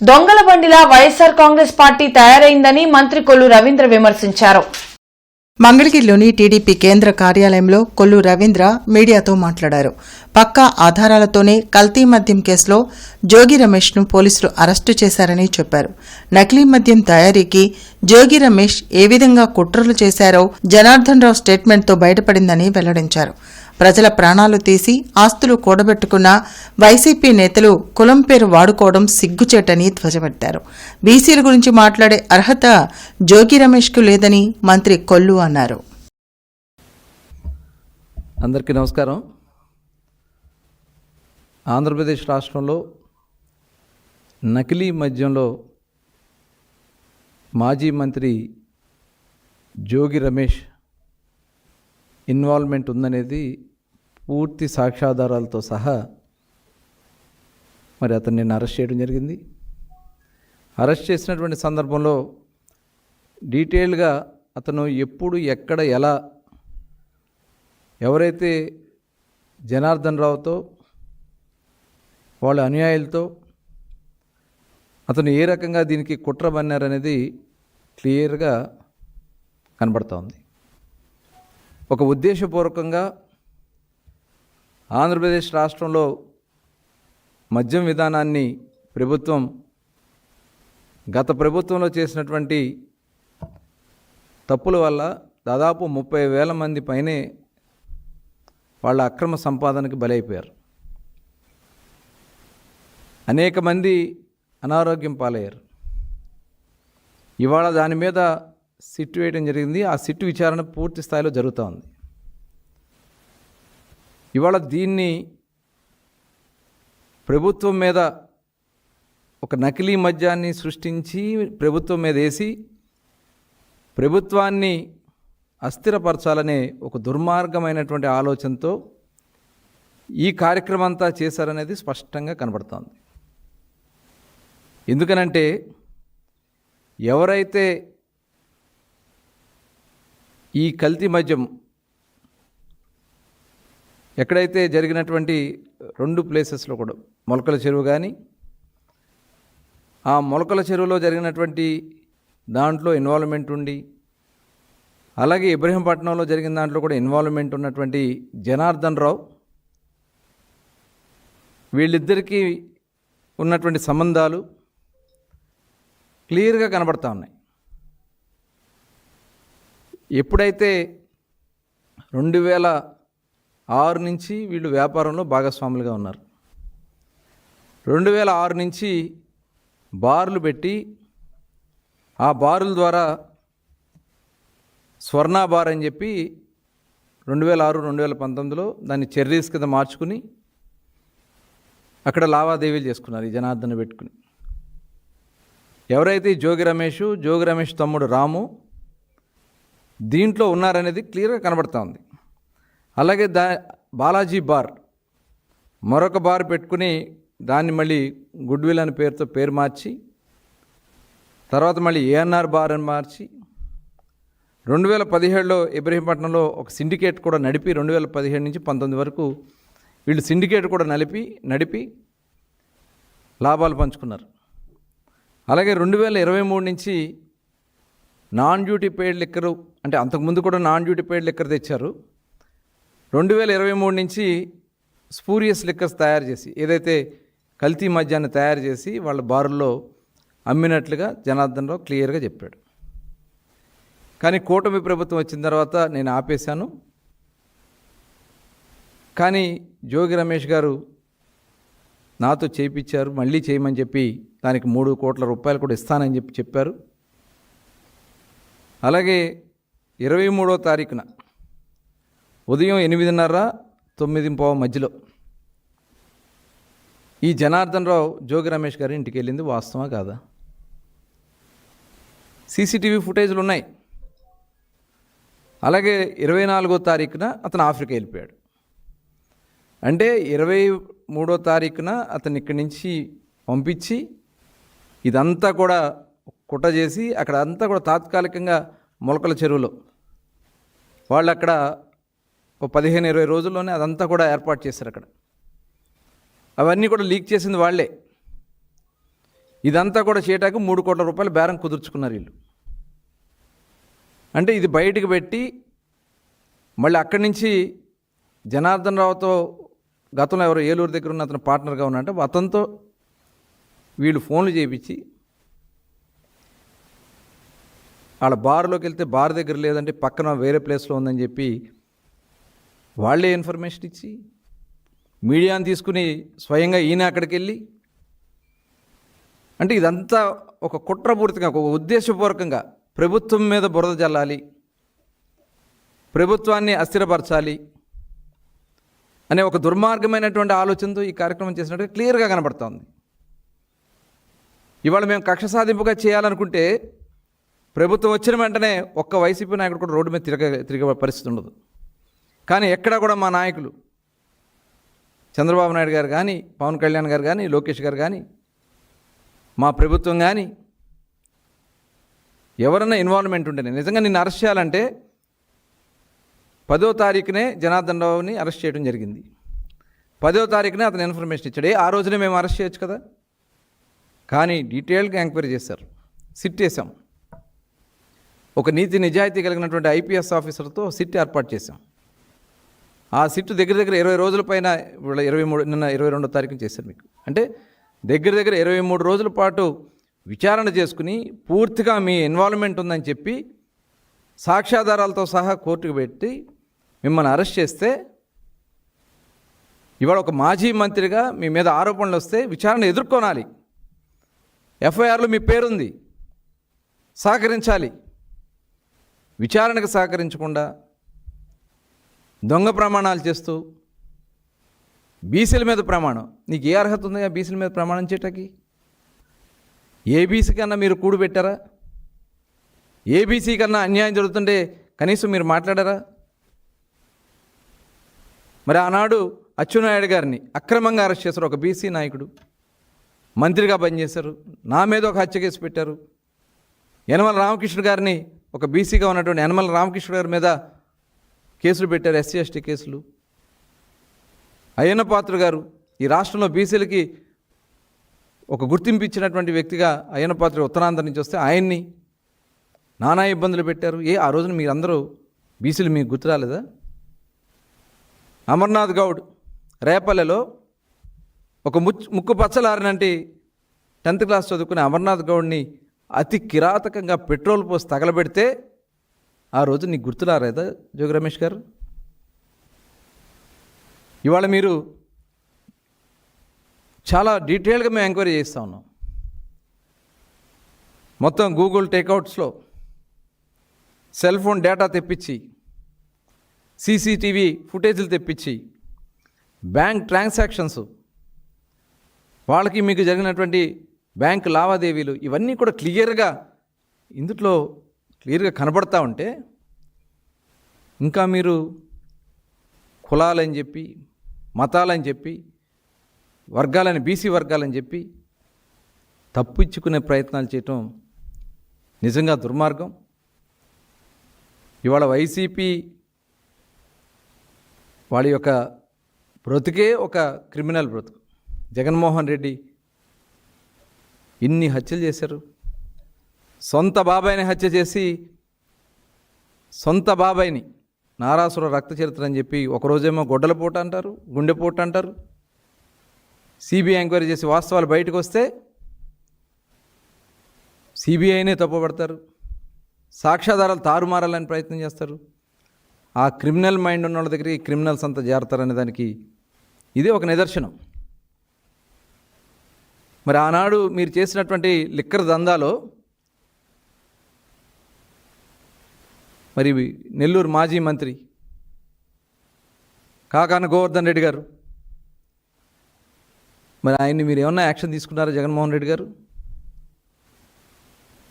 దొంగల బండిలా వైఎస్ఆర్ కాంగ్రెస్ పార్టీ తయారైందని మంత్రి కొల్లు రవీంద్ర విమర్శించారు. మంగళగిరిలోని టీడీపీ కేంద్ర కార్యాలయంలో కొల్లు రవీంద్ర మీడియాతో మాట్లాడారు. పక్కా ఆధారాలతోనే కల్తీ మద్యం కేసులో జోగి రమేష్ను పోలీసులు అరెస్టు చేశారని చెప్పారు. నకిలీ మద్యం తయారీకి జోగి రమేష్ ఏ విధంగా కుట్రలు చేశారో జనార్దన్ రావు స్టేట్మెంట్తో బయటపడిందని వెల్లడించారు. ప్రజల ప్రాణాలు తీసి ఆస్తులు కూడబెట్టుకున్న వైసీపీ నేతలు కులం పేరు వాడుకోవడం సిగ్గుచేటని ధ్వజమెత్తారు. బీసీల గురించి మాట్లాడే అర్హత జోగి రమేష్కు లేదని మంత్రి కొల్లు అన్నారు. అందరికీ నమస్కారం. ఆంధ్రప్రదేశ్ రాష్ట్రంలో నకిలీ మద్యంలో మాజీ మంత్రి జోగి రమేష్ ఇన్వాల్వ్మెంట్ ఉందనేది పూర్తి సాక్ష్యాధారాలతో సహా మరి అతన్ని నేను అరెస్ట్ చేయడం జరిగింది. అరెస్ట్ చేసినటువంటి సందర్భంలో డీటెయిల్గా అతను ఎప్పుడు ఎక్కడ ఎలా ఎవరైతే జనార్దన్ రావుతో వాళ్ళ అనుయాయులతో అతను ఏ రకంగా దీనికి కుట్ర పన్నారనేది క్లియర్గా కనబడుతూ ఉంది. ఒక ఉద్దేశపూర్వకంగా ఆంధ్రప్రదేశ్ రాష్ట్రంలో మద్యం విధానాన్ని ప్రభుత్వం గత ప్రభుత్వంలో చేసినటువంటి తప్పుల వల్ల దాదాపు 30,000 మంది పైనే వాళ్ళ అక్రమ సంపాదనకి బలైపోయారు. అనేక మంది అనారోగ్యం పాలయ్యారు. ఇవాళ దాని మీద సిట్టు వేయడం జరిగింది. ఆ సిట్టు విచారణ పూర్తి స్థాయిలో జరుగుతూ ఉంది. ఇవాళ దీన్ని ప్రభుత్వం మీద ఒక నకిలీ మద్యాన్ని సృష్టించి ప్రభుత్వం మీద వేసి ప్రభుత్వాన్ని అస్థిరపరచాలనే ఒక దుర్మార్గమైనటువంటి ఆలోచనతో ఈ కార్యక్రమం అంతా చేశారనేది స్పష్టంగా కనబడుతోంది. ఎందుకనంటే ఎవరైతే ఈ కల్తీ మద్యం ఎక్కడైతే జరిగినటువంటి 2 ప్లేసెస్లో కూడా మొలకల చెరువు కానీ ఆ మొలకల చెరువులో జరిగినటువంటి దాంట్లో ఇన్వాల్వ్మెంట్ ఉండి అలాగే ఇబ్రహీంపట్నంలో జరిగిన దాంట్లో కూడా ఇన్వాల్వ్మెంట్ ఉన్నటువంటి జనార్దన్ రావు వీళ్ళిద్దరికీ ఉన్నటువంటి సంబంధాలు క్లియర్గా కనబడతా ఉన్నాయి. ఎప్పుడైతే 2006 నుంచి వీళ్ళు వ్యాపారంలో భాగస్వాములుగా ఉన్నారు. 2006 నుంచి బార్లు పెట్టి ఆ బారుల ద్వారా స్వర్ణ బార్ అని చెప్పి 2006, 2019లో దాన్ని చెర్రీస్ కింద మార్చుకుని అక్కడ లావాదేవీలు చేసుకున్నారు ఈ జనార్దన్ పెట్టుకుని. ఎవరైతే జోగి రమేష్ తమ్ముడు రాము దీంట్లో ఉన్నారనేది క్లియర్గా కనబడుతూ ఉంది. అలాగే బాలాజీ బార్ మరొక బార్ పెట్టుకుని దాన్ని మళ్ళీ గుడ్విల్ అనే పేరుతో పేరు మార్చి తర్వాత మళ్ళీ ఏఎన్ఆర్ బార్ అని మార్చి 2017లో ఇబ్రహీంపట్నంలో ఒక సిండికేట్ కూడా నడిపి 2017 నుంచి 19 వరకు వీళ్ళు సిండికేట్ కూడా నడిపి లాభాలు పంచుకున్నారు. అలాగే 2023 నుంచి నాన్ డ్యూటీ పెయిడ్ లిక్కరు అంటే అంతకుముందు కూడా నాన్ డ్యూటీ పెయిడ్ లిక్కర్ తెచ్చారు. 2023 నుంచి స్పూరియస్ లిక్కర్స్ తయారు చేసి ఏదైతే కల్తీ మద్యాన్ని తయారు చేసి వాళ్ళ బారుల్లో అమ్మినట్లుగా జనార్దన్ రావు క్లియర్గా చెప్పాడు. కానీ కూటమి ప్రభుత్వం వచ్చిన తర్వాత నేను ఆపేశాను. కానీ జోగి రమేష్ గారు నాతో చేయించారు, మళ్ళీ చేయమని చెప్పి దానికి 3 కోట్ల రూపాయలు కూడా ఇస్తానని చెప్పారు. అలాగే 23వ తారీఖున ఉదయం 8:30, 9:15 మధ్యలో ఈ జనార్దన్ రావు జోగి రమేష్ గారి ఇంటికి వెళ్ళింది వాస్తవా కాదా? సీసీటీవీ ఫుటేజ్లు ఉన్నాయి. అలాగే 24వ తారీఖున అతను ఆఫ్రికా వెళ్ళిపోయాడు. అంటే 23వ తారీఖున అతను ఇక్కడి నుంచి పంపించి ఇదంతా కూడా కుట్ర చేసి అక్కడ అంతా కూడా తాత్కాలికంగా మొలకల చెరువులో వాళ్ళు అక్కడ 15-20 రోజుల్లోనే అదంతా కూడా ఏర్పాటు చేశారు. అక్కడ అవన్నీ కూడా లీక్ చేసింది వాళ్ళే. ఇదంతా కూడా చేయటానికి 3 కోట్ల రూపాయలు బేరం కుదుర్చుకున్నారు వీళ్ళు. అంటే ఇది బయటికి పెట్టి మళ్ళీ అక్కడి నుంచి జనార్దన్ రావుతో గతంలో ఎవరో ఏలూరు దగ్గర ఉన్న అతను పార్ట్నర్గా ఉన్నట్టు అతనితో వీళ్ళు ఫోన్లు చేయించి వాళ్ళ బార్లోకి వెళ్తే బార్ దగ్గర లేదంటే పక్కన వేరే ప్లేస్లో ఉందని చెప్పి వాళ్ళే ఇన్ఫర్మేషన్ ఇచ్చి మీడియాని తీసుకుని స్వయంగా ఈయన అక్కడికి వెళ్ళి, అంటే ఇదంతా ఒక కుట్రపూరితంగా ఒక ఉద్దేశపూర్వకంగా ప్రభుత్వం మీద బురద జల్లాలి, ప్రభుత్వాన్ని అస్థిరపరచాలి అనే ఒక దుర్మార్గమైనటువంటి ఆలోచనతో ఈ కార్యక్రమం చేసినట్టు క్లియర్గా కనబడుతోంది. ఇవాళ మేము కక్ష సాధింపుగా చేయాలనుకుంటే ప్రభుత్వం వచ్చిన వెంటనే ఒక్క వైసీపీ నాయకుడు కూడా రోడ్డు మీద తిరిగే పరిస్థితి ఉండదు. కానీ ఎక్కడా కూడా మా నాయకులు చంద్రబాబు నాయుడు గారు కానీ, పవన్ కళ్యాణ్ గారు కానీ, లోకేష్ గారు కానీ, మా ప్రభుత్వం కానీ ఎవరన్నా ఇన్వాల్వ్మెంట్ ఉంటేనే నిజంగా నిన్ను అరెస్ట్ చేయాలంటే 10వ తారీఖునే జనార్దన్ రావుని అరెస్ట్ చేయడం జరిగింది. 10వ తారీఖునే అతను ఇన్ఫర్మేషన్ ఇచ్చాడు. ఆ రోజునే మేము అరెస్ట్ చేయొచ్చు కదా. కానీ డీటెయిల్గా ఎంక్వైరీ చేశారు, సిట్ వేసాం. ఒక నీతి నిజాయితీ కలిగినటువంటి ఐపీఎస్ ఆఫీసర్తో సిట్ ఏర్పాటు చేశాం. ఆ సిట్ దగ్గర 20 రోజుల పైన 23 నిన్న 22వ తారీఖున చేశారు మీకు. అంటే దగ్గర 23 రోజుల పాటు విచారణ చేసుకుని పూర్తిగా మీ ఇన్వాల్వ్మెంట్ ఉందని చెప్పి సాక్ష్యాధారాలతో సహా కోర్టుకు పెట్టి మిమ్మల్ని అరెస్ట్ చేస్తే ఇవాళ ఒక మాజీ మంత్రిగా మీ మీద ఆరోపణలు వస్తే విచారణ ఎదుర్కొనాలి. ఎఫ్ఐఆర్లో మీ పేరుంది, సహకరించాలి. విచారణకు సహకరించకుండా దొంగ ప్రమాణాలు చేస్తూ బీసీల మీద ప్రమాణం, నీకు ఏ అర్హత ఉందా బీసీల మీద ప్రమాణం చేయటానికి? ఏబీసీ కన్నా మీరు కూడు పెట్టారా? ఏబీసీ కన్నా అన్యాయం జరుగుతుంటే కనీసం మీరు మాట్లాడారా? మరి ఆనాడు అచ్చెన్నాయుడు గారిని అక్రమంగా అరెస్ట్ చేశారు, ఒక బీసీ నాయకుడు, మంత్రిగా పనిచేశారు. నా మీద ఒక హత్య కేసు పెట్టారు. యనమల రామకృష్ణ గారిని, ఒక బీసీగా ఉన్నటువంటి యనమల రామకృష్ణ గారి మీద కేసులు పెట్టారు, ఎస్సీ ఎస్టీ కేసులు. అయ్యన్న పాత్ర గారు ఈ రాష్ట్రంలో బీసీలకి ఒక గుర్తింపు ఇచ్చినటువంటి వ్యక్తిగా అయ్యన్న పాత్ర ఉత్తరాంధ్ర నుంచి వస్తే ఆయన్ని నానా ఇబ్బందులు పెట్టారు. ఆ రోజున మీరందరూ బీసీలు మీకు గుర్తు రాలేదా? అమర్నాథ్ గౌడ్ రేపల్లెలో ఒక ముక్కు పచ్చలారినంటి 10th క్లాస్ చదువుకునే అమర్నాథ్ గౌడ్ని అతి కిరాతకంగా పెట్రోల్ పోసి తగలబెడితే ఆ రోజు నీకు గుర్తురాలేదా జోగి రమేష్ గారు? ఇవాళ మీరు చాలా డీటెయిల్గా మేము ఎంక్వైరీ చేస్తూ ఉన్నాం. మొత్తం గూగుల్ టేక్అవుట్స్లో సెల్ ఫోన్ డేటా తెప్పించి, సీసీటీవీ ఫుటేజీలు తెప్పించి, బ్యాంక్ ట్రాన్సాక్షన్స్, వాళ్ళకి మీకు జరిగినటువంటి బ్యాంక్ లావాదేవీలు ఇవన్నీ కూడా ఇందులో క్లియర్గా కనబడతా ఉంటే ఇంకా మీరు కులాలని చెప్పి, మతాలని చెప్పి, వర్గాలని, బీసీ వర్గాలని చెప్పి తప్పించుకునే ప్రయత్నాలు చేయటం నిజంగా దుర్మార్గం. ఇవాళ వైసీపీ వాళ్ళ యొక్క బ్రతుకే ఒక క్రిమినల్ బ్రతుకు. జగన్మోహన్ రెడ్డి ఇన్ని హత్యలు చేశారు. సొంత బాబాయిని హత్య చేసి, సొంత బాబాయిని నారాసుర రక్త చరిత్ర అని చెప్పి ఒకరోజేమో గొడ్డలపోటు అంటారు, గుండెపోటు అంటారు. సిబిఐ ఎంక్వైరీ చేసి వాస్తవాలు బయటకు వస్తే సిబిఐనే తప్పుపడతారు, సాక్ష్యాధారాలు తారుమారాలని ప్రయత్నం చేస్తారు. ఆ క్రిమినల్ మైండ్ ఉన్న వాళ్ళ దగ్గరికి క్రిమినల్స్ అంతా చేరతారనే దానికి ఇదే ఒక నిదర్శనం. మరి ఆనాడు మీరు చేసినటువంటి లిక్కర్ దందాలో మరి నెల్లూరు మాజీ మంత్రి కాకాన గోవర్ధన్ రెడ్డి గారు, మరి ఆయన్ని మీరు ఏమన్నా యాక్షన్ తీసుకున్నారా జగన్మోహన్ రెడ్డి గారు?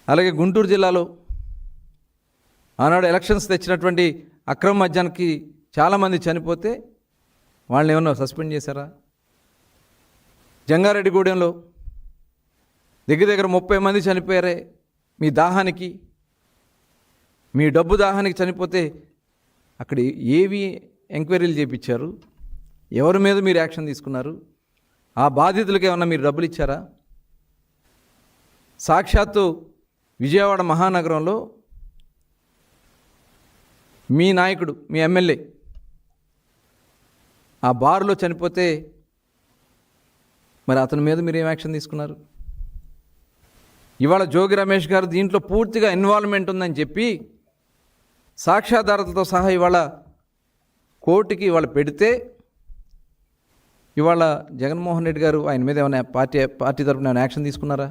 అలాగే గుంటూరు జిల్లాలో ఆనాడు ఎలక్షన్స్ తెచ్చినటువంటి అక్రమ మద్యానికి చాలామంది చనిపోతే వాళ్ళని ఏమన్నా సస్పెండ్ చేశారా? జంగారెడ్డిగూడెంలో దగ్గర 30 మంది చనిపోయారే మీ దాహానికి, మీ డబ్బు దాహానికి చనిపోతే అక్కడ ఏవి ఎంక్వైరీలు చేయించారు? ఎవరి మీద మీరు యాక్షన్ తీసుకున్నారు? ఆ బాధితులకి ఏమన్నా మీరు డబ్బులు ఇచ్చారా? సాక్షాత్తు విజయవాడ మహానగరంలో మీ నాయకుడు, మీ ఎమ్మెల్యే ఆ బారులో చనిపోతే మరి అతని మీద మీరు ఏం యాక్షన్ తీసుకున్నారు? ఇవాళ జోగి రమేష్ గారు దీంట్లో పూర్తిగా ఇన్వాల్వ్మెంట్ ఉందని చెప్పి సాక్ష్యాధారాలతో సహా ఇవాళ కోర్టుకి ఇవాళ పెడితే ఇవాళ జగన్మోహన్ రెడ్డి గారు ఆయన మీద ఏమైనా పార్టీ తరపున ఏమైనా యాక్షన్ తీసుకున్నారా?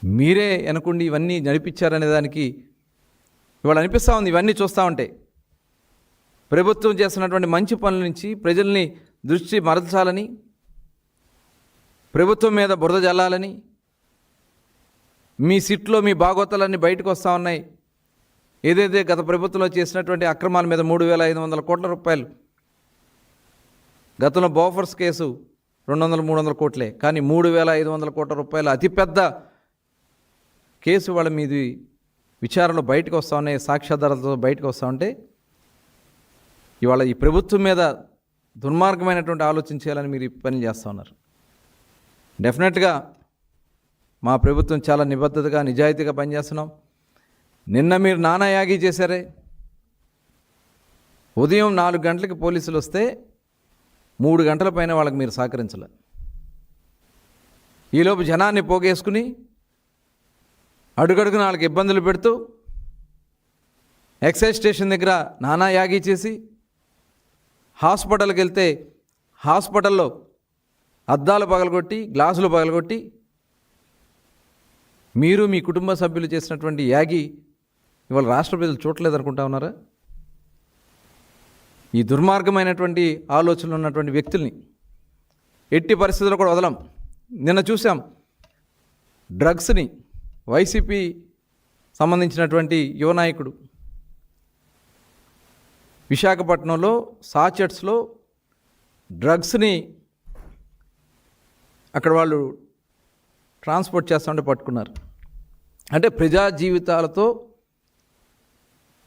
మీరే అనుకోండి ఇవన్నీ నడిపించారనే దానికి ఇవాళ అనిపిస్తూ ఉంది. ఇవన్నీ చూస్తూ ఉంటే ప్రభుత్వం చేస్తున్నటువంటి మంచి పనుల నుంచి ప్రజల్ని దృష్టి మరల్చాలని, ప్రభుత్వం మీద బురద జల్లాలని, మీ సిట్లో మీ బాగోతాలన్నీ బయటకు వస్తూ ఉన్నాయి. ఏదైతే గత ప్రభుత్వంలో చేసినటువంటి అక్రమాల మీద 3,500 కోట్ల రూపాయలు, గతంలో బోఫర్స్ కేసు 200-300 కోట్లే, కానీ 3,500 కోట్ల రూపాయలు అతిపెద్ద కేసు వాళ్ళ మీది విచారణలో బయటకు వస్తూ ఉన్నాయి, సాక్ష్యాధారాలతో బయటకు వస్తూ ఉంటే ఇవాళ ఈ ప్రభుత్వం మీద దుర్మార్గమైనటువంటి ఆలోచన చేయాలని మీరు ఈ పని చేస్తూ ఉన్నారు. డెఫినెట్గా మా ప్రభుత్వం చాలా నిబద్ధతగా నిజాయితీగా పనిచేస్తున్నాం. నిన్న మీరు నానా యాగి చేశారే. ఉదయం 4 గంటలకి పోలీసులు వస్తే 3 గంటల పైన వాళ్ళకి మీరు సహకరించలే. ఈలోపు జనాన్ని పోగేసుకుని అడుగడుగున వాళ్ళకి ఇబ్బందులు పెడుతూ ఎక్సైజ్ స్టేషన్ దగ్గర నానా యాగి చేసి, హాస్పిటల్కి వెళ్తే హాస్పిటల్లో అద్దాలు పగలగొట్టి, గ్లాసులు పగలగొట్టి మీరు మీ కుటుంబ సభ్యులు చేసినటువంటి యాగి ఇవాళ రాష్ట్ర ప్రజలు చూడలేదు అనుకుంటా ఉన్నారా? ఈ దుర్మార్గమైనటువంటి ఆలోచనలు ఉన్నటువంటి వ్యక్తుల్ని ఎట్టి పరిస్థితుల్లో కూడా వదలం. నిన్న చూసాం డ్రగ్స్ని, వైసీపీ సంబంధించినటువంటి యువ నాయకుడు విశాఖపట్నంలో సాచెట్స్లో డ్రగ్స్ని అక్కడ వాళ్ళు ట్రాన్స్పోర్ట్ చేస్తుంటే పట్టుకున్నారు. అంటే ప్రజా జీవితాలతో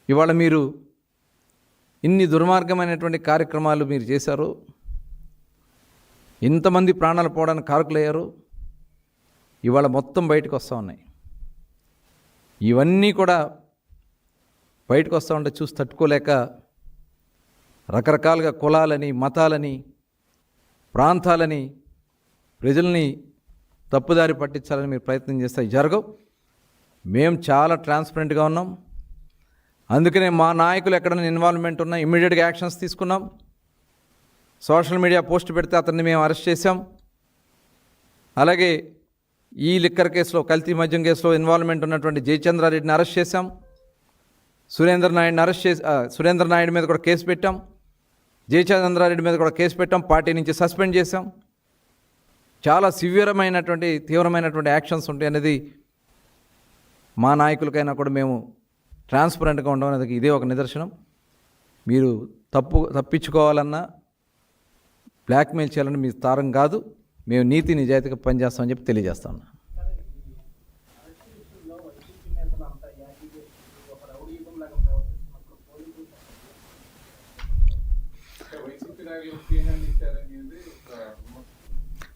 ఇవాళ మీరు ఇన్ని దుర్మార్గమైనటువంటి కార్యక్రమాలు మీరు చేశారు, ఇంతమంది ప్రాణాలు పోవడానికి కారకులయ్యారు, ఇవాళ మొత్తం బయటకు వస్తూ ఉన్నాయి. ఇవన్నీ కూడా బయటకు వస్తూ ఉంటే చూసి తట్టుకోలేక రకరకాలుగా కులాలని, మతాలని, ప్రాంతాలని, ప్రజల్ని తప్పుదారి పట్టించాలని మీరు ప్రయత్నం చేస్తే జరగవు. మేము చాలా ట్రాన్స్పరెంట్గా ఉన్నాం. అందుకనే మా నాయకులు ఎక్కడైనా ఇన్వాల్వ్మెంట్ ఉన్నా ఇమ్మీడియట్గా యాక్షన్స్ తీసుకున్నాం. సోషల్ మీడియా పోస్ట్ పెడితే అతన్ని మేము అరెస్ట్ చేశాం. అలాగే ఈ లిక్కర్ కేసులో, కల్తీ మద్యం కేసులో ఇన్వాల్వ్మెంట్ ఉన్నటువంటి జయచంద్రారెడ్డిని అరెస్ట్ చేశాం. సురేంద్ర నాయుడు మీద కూడా కేసు పెట్టాం. జయచంద్రారెడ్డి మీద కూడా కేసు పెట్టాం. పార్టీ నుంచి సస్పెండ్ చేశాం. చాలా తీవ్రమైనటువంటి యాక్షన్స్ ఉంటాయి అనేది మా నాయకులకైనా కూడా మేము ట్రాన్స్పరెంట్గా ఉండడం అనేది ఇదే ఒక నిదర్శనం. మీరు తప్పించుకోవాలన్నా, బ్లాక్మెయిల్ చేయాలని మీ తారం కాదు. మేము నీతి నిజాయితీగా పనిచేస్తామని చెప్పి తెలియజేస్తా ఉన్నా.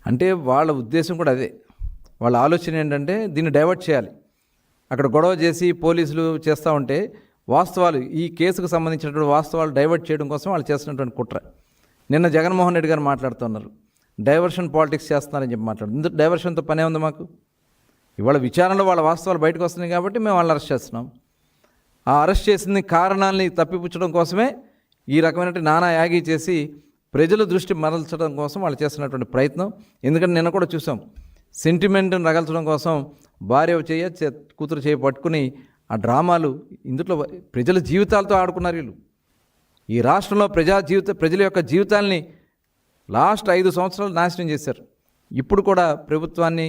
అంటే వాళ్ళ ఉద్దేశం కూడా అదే. వాళ్ళ ఆలోచన ఏంటంటే దీన్ని డైవర్ట్ చేయాలి. అక్కడ గొడవ చేసి పోలీసులు చేస్తూ ఉంటే వాస్తవాలు, ఈ కేసుకు సంబంధించినటువంటి వాస్తవాలు డైవర్ట్ చేయడం కోసం వాళ్ళు చేస్తున్నటువంటి కుట్ర. నిన్న జగన్మోహన్ రెడ్డి గారు మాట్లాడుతున్నారు, డైవర్షన్ పాలిటిక్స్ చేస్తున్నారని చెప్పి మాట్లాడుతున్నారు. ఇందుకు డైవర్షన్తో పనే ఉంది మాకు? ఇవాళ విచారణలో వాళ్ళ వాస్తవాలు బయటకు వస్తున్నాయి కాబట్టి మేము వాళ్ళని అరెస్ట్ చేస్తున్నాం. ఆ అరెస్ట్ చేసిన కారణాలని తప్పిపుచ్చడం కోసమే ఈ రకమైనటువంటి నానా యాగి చేసి ప్రజల దృష్టి మరల్చడం కోసం వాళ్ళు చేస్తున్నటువంటి ప్రయత్నం. ఎందుకంటే నిన్న కూడా చూసాం, సెంటిమెంట్ని రగల్చడం కోసం భార్య కూతురు చేయి పట్టుకుని ఆ డ్రామాలు, ఇందులో ప్రజల జీవితాలతో ఆడుకున్నారు వీళ్ళు. ఈ రాష్ట్రంలో ప్రజల యొక్క జీవితాల్ని లాస్ట్ 5 సంవత్సరాలు నాశనం చేశారు. ఇప్పుడు కూడా ప్రభుత్వాన్ని,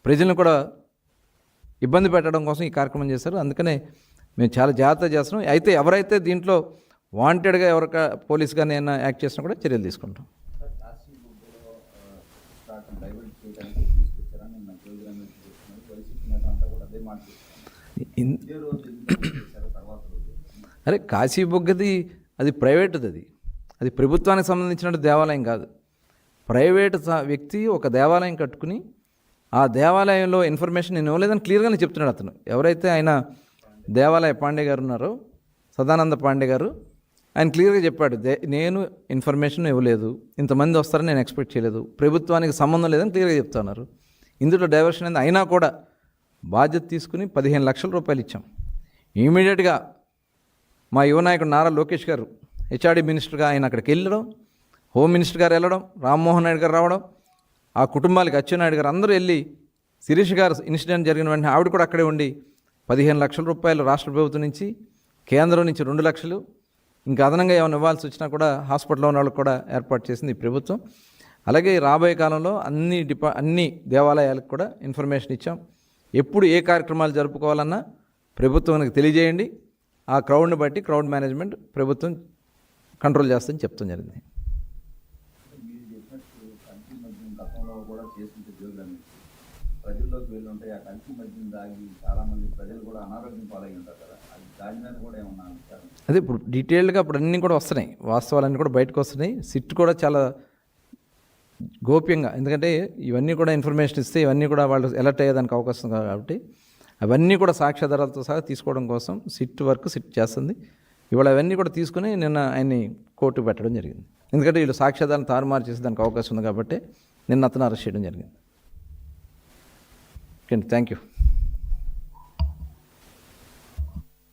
ప్రజలను కూడా ఇబ్బంది పెట్టడం కోసం ఈ కార్యక్రమం చేశారు. అందుకనే మేము చాలా జాగ్రత్త చేస్తున్నాం. అయితే ఎవరైతే దీంట్లో వాంటెడ్గా పోలీస్ కానీ ఏమైనా యాక్ట్ చేసినా కూడా చర్యలు తీసుకుంటాం. అరే కాశీబుగ్గది అది ప్రైవేటుది, అది ప్రభుత్వానికి సంబంధించిన దేవాలయం కాదు. ప్రైవేటు వ్యక్తి ఒక దేవాలయం కట్టుకుని ఆ దేవాలయంలో ఇన్ఫర్మేషన్ నేను ఇవ్వలేదని క్లియర్గానే చెప్తున్నాడు అతను. ఎవరైతే ఆయన దేవాలయ పాండే గారు ఉన్నారో, సదానంద పాండే గారు, ఆయన క్లియర్గా చెప్పాడు, నేను ఇన్ఫర్మేషన్ ఇవ్వలేదు, ఇంతమంది వస్తారని నేను ఎక్స్పెక్ట్ చేయలేదు, ప్రభుత్వానికి సంబంధం లేదని క్లియర్గా చెప్తున్నారు. ఇందులో డైవర్షన్ అయింది. అయినా కూడా బాధ్యత తీసుకుని 15 లక్షల రూపాయలు ఇచ్చాం. ఇమీడియట్గా మా యువ నాయకుడు నారా లోకేష్ గారు హెచ్ఆర్డీ మినిస్టర్గా ఆయన అక్కడికి వెళ్ళడం, హోమ్ మినిస్టర్ గారు వెళ్ళడం, రామ్మోహన్ నాయుడు గారు రావడం, ఆ కుటుంబాలకి అచ్చెన్నాయుడు గారు అందరూ వెళ్ళి, శిరీష్ గారు ఇన్సిడెంట్ జరిగిన వెంటనే ఆవిడ కూడా అక్కడే ఉండి 15 లక్షల రూపాయలు రాష్ట్ర ప్రభుత్వం నుంచి, కేంద్రం నుంచి 2 లక్షలు, ఇంకా అదనంగా ఏమైనా ఇవ్వాల్సి వచ్చినా కూడా హాస్పిటల్లో ఉన్న వాళ్ళకి కూడా ఏర్పాటు చేసింది ఈ ప్రభుత్వం. అలాగే రాబోయే కాలంలో అన్ని దేవాలయాలకు కూడా ఇన్ఫర్మేషన్ ఇచ్చాం. ఎప్పుడు ఏ కార్యక్రమాలు జరుపుకోవాలన్నా ప్రభుత్వానికి తెలియజేయండి, ఆ క్రౌడ్ని బట్టి క్రౌడ్ మేనేజ్మెంట్ ప్రభుత్వం కంట్రోల్ చేస్తుందని చెప్తాం జరిగింది. ప్రజల్లోకి వెళ్ళి ఉంటాయి, ఆ కల్తీ మద్యం దాగి చాలామంది ప్రజలు కూడా అనారోగ్యం పాలై ఉంటారు కదా, అది దాని మీద కూడా ఏమన్నా విచారం? అదే ఇప్పుడు డీటెయిల్డ్గా ఇప్పుడు అన్నీ కూడా వస్తున్నాయి, వాస్తవాలన్నీ కూడా బయటకు వస్తున్నాయి. సిట్ కూడా చాలా గోప్యంగా, ఎందుకంటే ఇవన్నీ కూడా ఇన్ఫర్మేషన్ ఇస్తే ఇవన్నీ కూడా వాళ్ళు అలర్ట్ అయ్యేదానికి అవకాశం ఉంది కాబట్టి అవన్నీ కూడా సాక్ష్యాధారాలతో సహా తీసుకోవడం కోసం సిట్ చేస్తుంది. ఇవాళ అవన్నీ కూడా తీసుకుని నిన్న ఆయన్ని కోర్టుకు పెట్టడం జరిగింది. ఎందుకంటే వీళ్ళు సాక్ష్యాధారాలను తారుమారు చేసే దానికి అవకాశం ఉంది కాబట్టి నిన్న అతను అరెస్ట్ చేయడం జరిగింది. Okay, thank you.